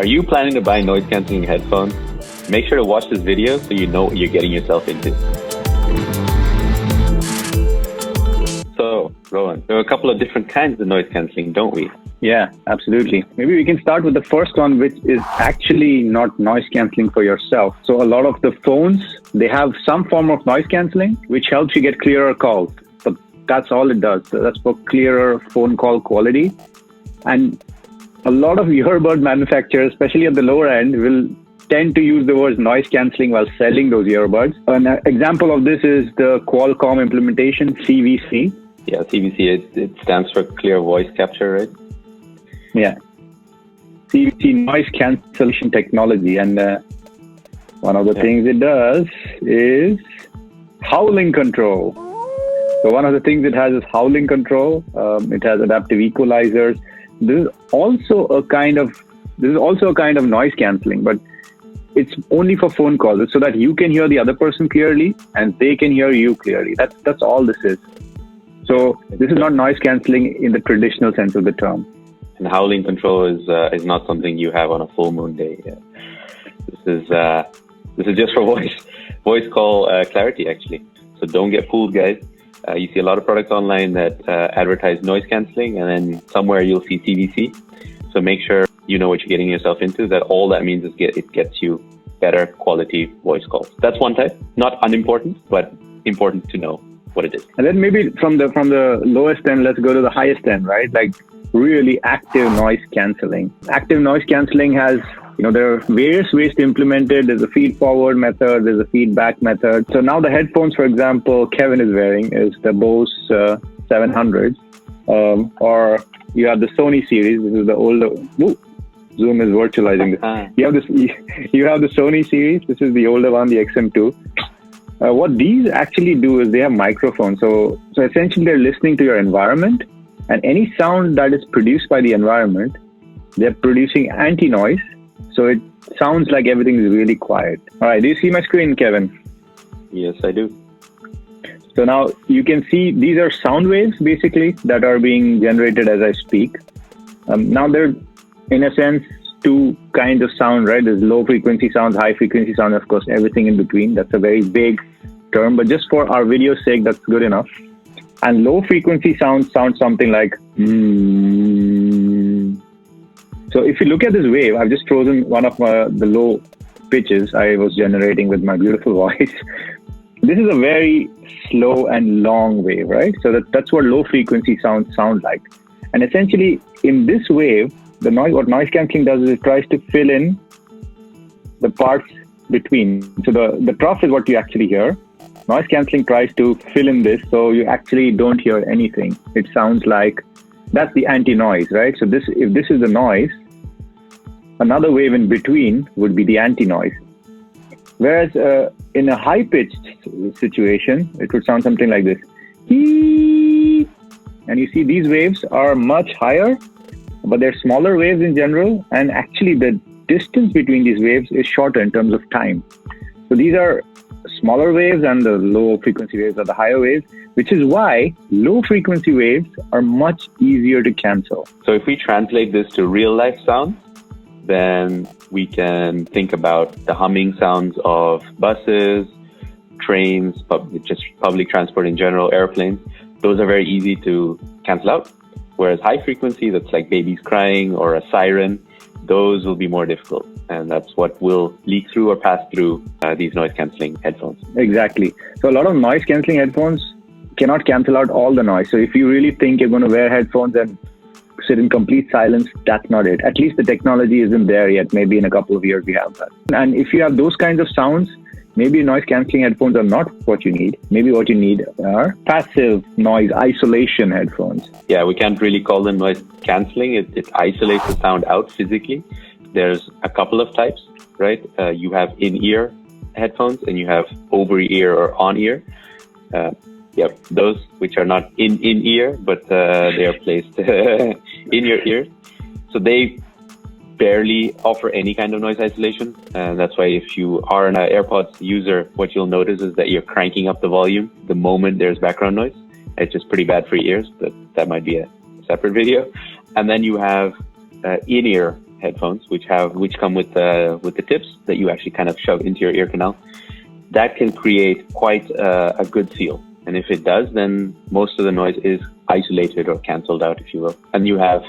Are you planning to buy noise cancelling headphones? Make sure to watch this video so you know what you're getting yourself into. So, Rowan, there are a couple of different kinds of noise cancelling, don't we? Yeah, absolutely. Maybe we can start with the first one, which is actually not noise cancelling for yourself. So a lot of the phones, they have some form of noise cancelling, which helps you get clearer calls. But that's all it does. So that's for clearer phone call quality. And a lot of earbud manufacturers, especially at the lower end, will tend to use the words noise cancelling while selling those earbuds. An example of this is the Qualcomm implementation, CVC. Yeah, CVC, it stands for clear voice capture, right? Yeah. CVC, noise cancellation technology. And one of the things it does is howling control. So one of the things it has is howling control. It has adaptive equalizers. This is also a kind of noise cancelling, but it's only for phone calls, so that you can hear the other person clearly and they can hear you clearly. That's all this is. So this is not noise cancelling in the traditional sense of the term. And howling control is not something you have on a full moon day. Yeah. This is just for voice call clarity, actually. So don't get fooled, guys. You see a lot of products online that advertise noise cancelling, and then somewhere you'll see CVC. So make sure you know what you're getting yourself into, that all that means is it gets you better quality voice calls. That's one type. Not unimportant, but important to know what it is. And then maybe from the lowest end, let's go to the highest end, right? Like really active noise cancelling. Active noise cancelling has, there are various ways to implement it. There's a feed forward method, there's a feedback method. So now the headphones, for example, Kevin is wearing is the Bose 700s, or you have the Sony series. This is the older. Zoom is virtualizing this. You have the Sony series. This is the older one, the XM2. What these actually do is they have microphones. So essentially they're listening to your environment, and any sound that is produced by the environment, they're producing anti-noise. So it sounds like everything is really quiet. All right, do you see my screen, Kevin? Yes, I do. So now you can see these are sound waves basically that are being generated as I speak. Now they're, in a sense, two kinds of sound, right? There's low frequency sounds, high frequency sound, of course, everything in between. That's a very big term, but just for our video's sake, that's good enough. And low frequency sounds something like So if you look at this wave, I've just chosen one of the low pitches I was generating with my beautiful voice. This is a very slow and long wave, right? So that's what low frequency sounds sound like. And essentially, in this wave, what noise cancelling does is it tries to fill in the parts between. So the trough is what you actually hear. Noise cancelling tries to fill in this, so you actually don't hear anything. It sounds like that's the anti-noise, right? So if this is the noise, another wave in between would be the anti-noise. Whereas in a high-pitched situation, it would sound something like this. And you see these waves are much higher, but they're smaller waves in general. And actually the distance between these waves is shorter in terms of time. So these are smaller waves and the low frequency waves are the higher waves, which is why low frequency waves are much easier to cancel. So if we translate this to real life sounds, then we can think about the humming sounds of buses, trains, just public transport in general, airplanes. Those are very easy to cancel out. Whereas high frequency, that's like babies crying or a siren, those will be more difficult. And that's what will leak through or pass through these noise cancelling headphones. Exactly. So a lot of noise cancelling headphones cannot cancel out all the noise. So if you really think you're going to wear headphones and sit in complete silence, that's not it. At least the technology isn't there yet. Maybe in a couple of years we have that. And if you have those kinds of sounds, maybe noise cancelling headphones are not what you need. Maybe what you need are passive noise isolation headphones. Yeah, we can't really call them noise cancelling. It isolates the sound out physically. There's a couple of types, right? You have in-ear headphones and you have over-ear or on-ear. Yep, those which are not in-ear, but they are placed in your ears. So they barely offer any kind of noise isolation. And that's why if you are an AirPods user, what you'll notice is that you're cranking up the volume the moment there's background noise. It's just pretty bad for your ears, but that might be a separate video. And then you have in-ear headphones, which come with the tips that you actually kind of shove into your ear canal, that can create quite a good seal. And if it does, then most of the noise is isolated or canceled out, if you will. And you have,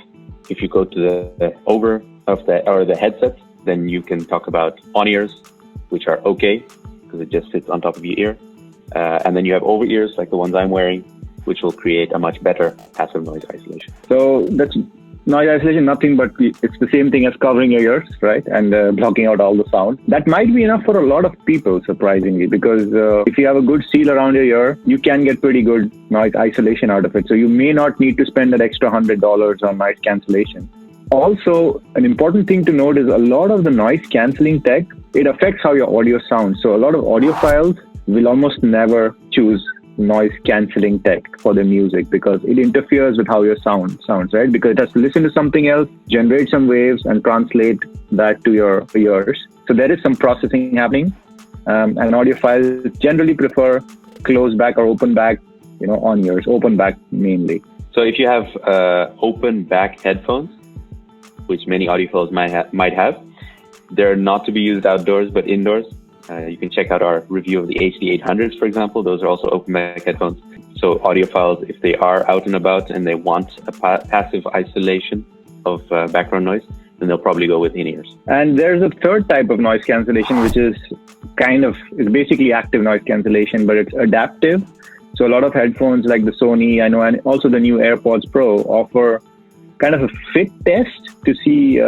if you go to the over of the headsets, then you can talk about on-ears, which are okay because it just sits on top of your ear. And then you have over-ears like the ones I'm wearing, which will create a much better passive noise isolation. So that's noise isolation, nothing but it's the same thing as covering your ears, right? And blocking out all the sound. That might be enough for a lot of people, surprisingly, because if you have a good seal around your ear, you can get pretty good noise isolation out of it. So you may not need to spend that extra $100 on noise cancellation. Also, an important thing to note is a lot of the noise cancelling tech, it affects how your audio sounds. So a lot of audiophiles will almost never choose noise cancelling tech for the music because it interferes with how your sounds, right? Because it has to listen to something else, generate some waves, and translate that to your ears. So there is some processing happening. And audiophiles generally prefer closed back or open back, on ears, open back mainly. So if you have open back headphones, which many audiophiles might have, they're not to be used outdoors, but indoors. You can check out our review of the HD800s, for example. Those are also open back headphones. So audiophiles, if they are out and about and they want a passive isolation of background noise, then they'll probably go with in-ears. And there's a third type of noise cancellation, which is it's basically active noise cancellation, but it's adaptive. So a lot of headphones like the Sony, I know, and also the new AirPods Pro offer kind of a fit test to see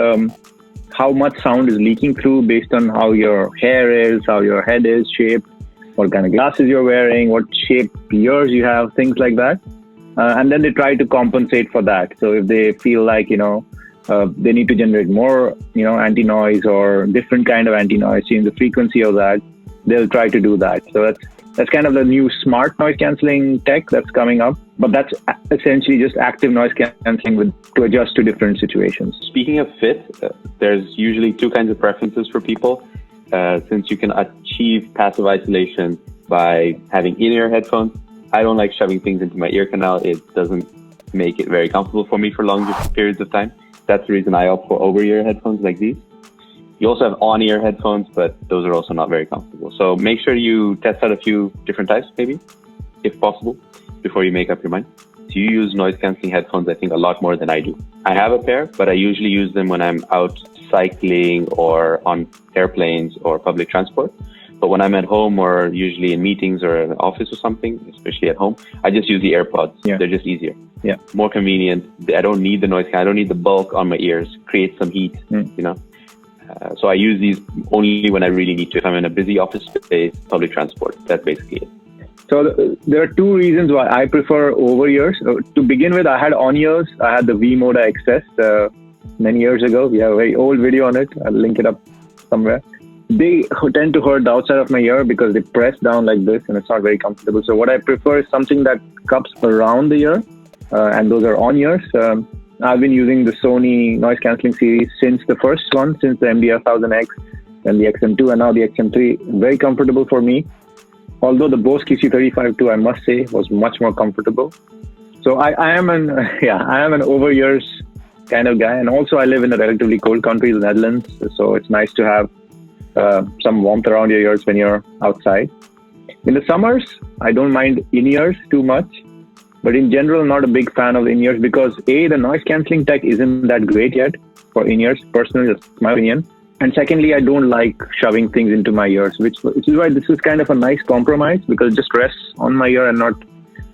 how much sound is leaking through based on how your hair is, how your head is shaped, what kind of glasses you're wearing, what shape ears you have, things like that. And then they try to compensate for that. So if they feel like, they need to generate more, anti-noise or different kind of anti-noise, change the frequency of that, they'll try to do that. So that's kind of the new smart noise cancelling tech that's coming up. But that's essentially just active noise cancelling to adjust to different situations. Speaking of fit, there's usually two kinds of preferences for people. Since you can achieve passive isolation by having in-ear headphones, I don't like shoving things into my ear canal. It doesn't make it very comfortable for me for long periods of time. That's the reason I opt for over-ear headphones like these. You also have on-ear headphones, but those are also not very comfortable. So make sure you test out a few different types, maybe, if possible, before you make up your mind. So you use noise cancelling headphones, I think, a lot more than I do. I have a pair, but I usually use them when I'm out cycling or on airplanes or public transport. But when I'm at home or usually in meetings or in an office or something, especially at home, I just use the AirPods. Yeah. They're just easier. Yeah. More convenient. I don't need the noise. I don't need the bulk on my ears. Create some heat, So I use these only when I really need to. If I'm in a busy office space, public transport. That's basically it. So there are two reasons why I prefer over-ears. To begin with, I had on-ears. I had the V-Moda XS many years ago. We have a very old video on it. I'll link it up somewhere. They tend to hurt the outside of my ear because they press down like this and it's not very comfortable. So what I prefer is something that cups around the ear, and those are on-ears. I've been using the Sony noise cancelling series since the first one, since the MDR1000X and the XM2 and now the XM3. Very comfortable for me. Although the Bose QC35 I must say, was much more comfortable. So I am an over-ears kind of guy. And also I live in a relatively cold country, the Netherlands. So it's nice to have some warmth around your ears when you're outside. In the summers, I don't mind in-ears too much. But in general, not a big fan of in-ears because the noise cancelling tech isn't that great yet for in-ears, personally, that's my opinion. And secondly, I don't like shoving things into my ears, which is why this is kind of a nice compromise because it just rests on my ear and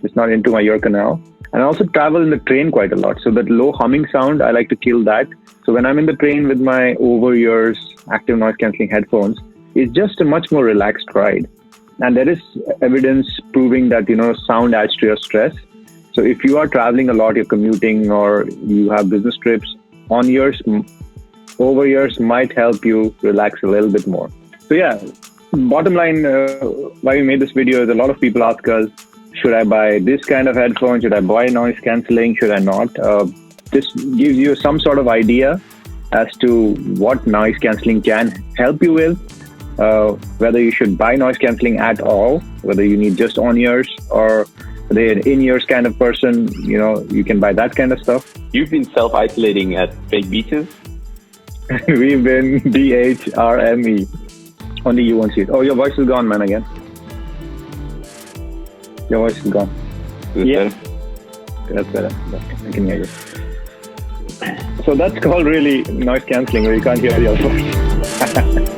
it's not into my ear canal. And I also travel in the train quite a lot. So that low humming sound, I like to kill that. So when I'm in the train with my over-ears active noise cancelling headphones, it's just a much more relaxed ride. And there is evidence proving that, sound adds to your stress. So if you are traveling a lot, you're commuting or you have business trips, over-ears might help you relax a little bit more. So yeah, bottom line, why we made this video is a lot of people ask us, should I buy this kind of headphone? Should I buy noise cancelling? Should I not? This gives you some sort of idea as to what noise cancelling can help you with, whether you should buy noise cancelling at all, whether you need just on-ears or they're an in-ears kind of person, you can buy that kind of stuff. You've been self-isolating at fake beaches. We've been DHRME. Only you won't see it. Oh, your voice is gone, man, again. Your voice is gone. Is Yeah. That's better. I can hear you. So that's called really noise cancelling, where you can't hear your voice.